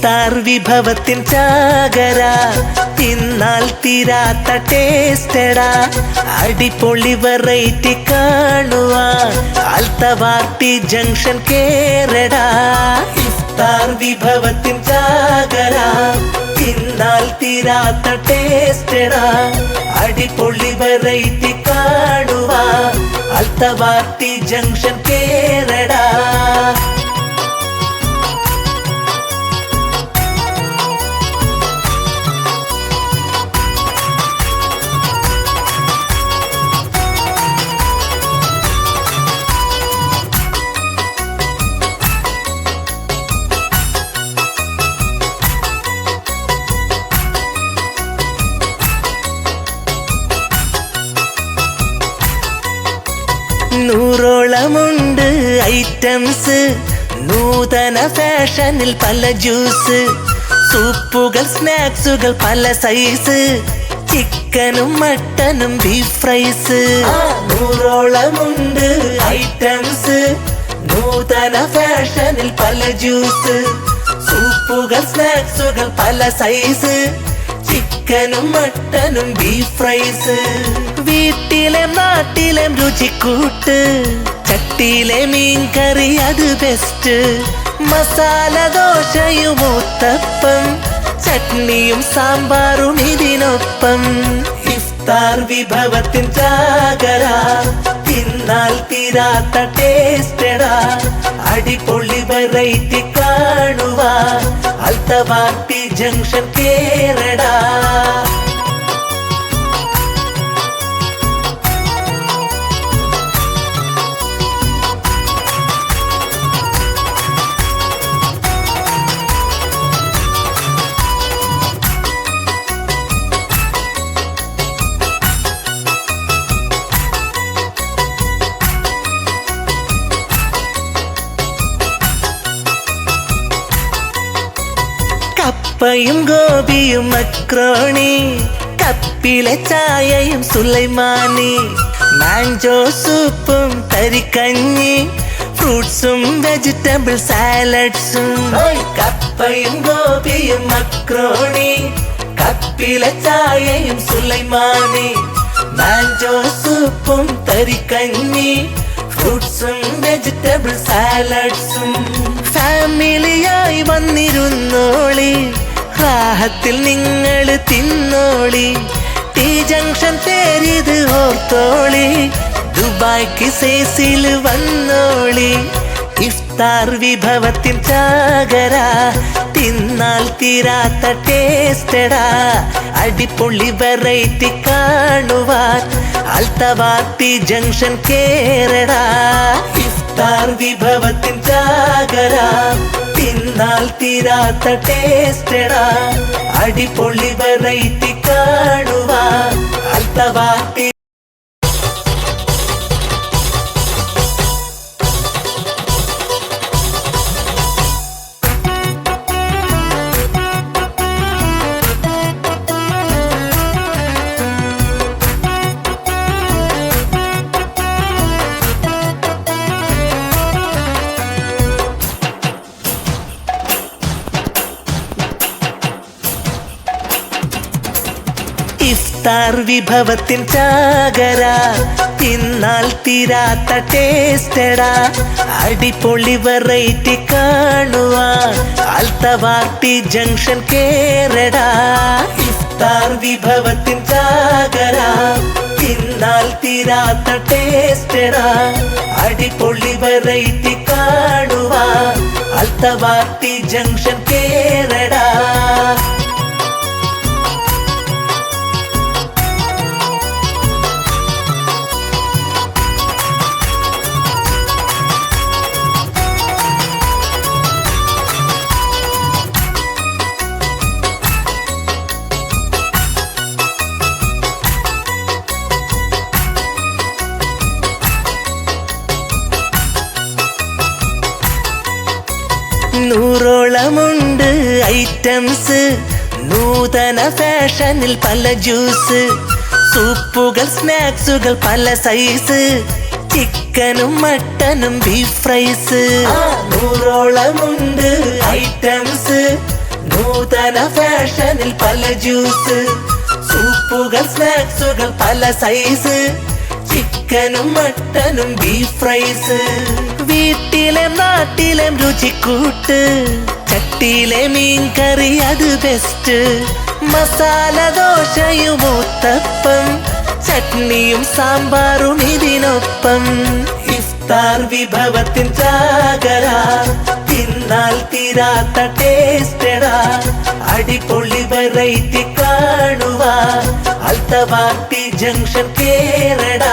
ഇഫ്താർ വിഭവത്തിൻ ചാകര തിന്നാൽ തീരാത്ത ടേസ്റ്റടാ അടിപൊളി വെറൈറ്റി കാണുവാൻ അൽത്തവാട്ടി ജംഗ്ഷൻ കേരടാ ഇഫ്താർ വിഭവത്തിൻ ചാകര തിന്നാൽ തീരാത്ത ടേസ്റ്റടാ അടിപൊളി വെറൈറ്റി കാണുവാൻ അൽത്തവാട്ടി ജംഗ്ഷൻ കേരടാ നൂറോളമുണ്ട് ഐറ്റംസ് നൂതന ഫാഷനിൽ പല ജ്യൂസ് സൂപ്പുകൾ സ്നാക്സുകൾ പല സൈസ് ചിക്കനും മട്ടനും ബീഫ് ഫ്രൈസ് നൂറോളമുണ്ട് ഐറ്റംസ് നൂതന ഫാഷനിൽ പല ജ്യൂസ് സൂപ്പുകൾ സ്നാക്സുകൾ പല സൈസ് ചിക്കനും മട്ടനും ബീഫ് ഫ്രൈസ് വീട്ടിലെ നാട്ടിലെ രുചിക്കൂട്ട് ചട്ടിയിലെ മീൻകറി അത് ബെസ്റ്റ് മസാല ദോശയും ഊത്തപ്പം ചട്നിയും സാമ്പാറും ഇതിനൊപ്പം ഇഫ്താർ വിഭവത്തിൻ ചാകര തിന്നാൽ തീരാത്ത ടേസ്റ്റടാ അടിപൊളി വെറൈറ്റി കാണുവാൻ അൽത്തവാട്ടി ജംഗ്ഷൻ കേരടാ കപ്പയും ഗോപിയും മക്രോണി കപ്പിലെ ചായയും സുലൈമാനി മാഞ്ചോ സൂപ്പും തരിക്കഞ്ഞി ഫ്രൂട്ട്സും വെജിറ്റബിൾ സാലഡ്സും കപ്പയും ഗോപിയും മക്രോണി കപ്പിലെ ചായയും സുലൈമാനി മാഞ്ചോ സൂപ്പും തരിക്കഞ്ഞി ഫ്രൂട്ട്സും വെജിറ്റബിൾ സാലഡ്സും ഫാമിലിയായി വന്നിരുന്നോളി റാഹത്തിൽ നിങ്ങൾ തിന്നോളി ടീ ജംഗ്ഷൻ പേരിത് ഓർത്തോളി ദുബായ്ക്ക് സേസിൽ വന്നോളി ഇഫ്താർ വിഭവത്തിൻ ചാകര തിന്നാൽ തീരാത്ത ടേസ്റ്റടാ അടിപൊളി വെറൈറ്റി കാണുവാൻ അൽത്തവാട്ടി ജംഗ്ഷൻ കേരടാ ഇഫ്താർ വിഭവത്തിൻ ചാകര തിന്നാൽ തീരാത്ത ടേസ്റ്റടാ അടിപൊളി വെറൈറ്റി കാണുവാൻ അൽത്തവാട്ടി ഇഫ്താർ വിഭവത്തിൻ ചാകര തിന്നാൽ തീരാത്ത ടേസ്റ്റടാ അടിപൊളി വെറൈറ്റി കാണുവാൻ അൽത്തവാട്ടി ജംഗ്ഷൻ കേരടാ ഇഫ്താർ വിഭവത്തിൻ ചാകര തിന്നാൽ തീരാത്ത ടേസ്റ്റടാ അടിപൊളി വെറൈറ്റി കാണുവാൻ അൽത്തവാട്ടി ജംഗ്ഷൻ കേരടാ നൂറോളമുണ്ട് ഐറ്റംസ് നൂതന ഫാഷനിൽ പല ജ്യൂസ് സൂപ്പുകൾ സ്നാക്സുകൾ പല സൈസ് ചിക്കനും മട്ടനും ബീഫ് ഫ്രൈസ് നൂറോളമുണ്ട് ഐറ്റംസ് നൂതന ഫാഷനിൽ പല ജ്യൂസ്, സൂപ്പുകൾ സ്നാക്സുകൾ പല സൈസ്, ചിക്കനും മട്ടനും ബീഫ് ഫ്രൈസ്. വീട്ടിലെ നാട്ടിലെ രുചിക്കൂട്ട്, ചട്ടിയിലെ മീൻ കറി അത് ബെസ്റ്റ്. മസാല ദോശയും ഊത്തപ്പം, ചട്നിയും സാമ്പാറും ഇതിനൊപ്പം. ഇഫ്താർ വിഭവത്തിൻ ചാകര, തിന്നാൽ തീരാത്ത ടേസ്റ്റഡാ. അടിപൊളി വെറൈറ്റി കാണുവാൻ അൽത്തവാട്ടി ജംഗ്ഷൻ കേരള.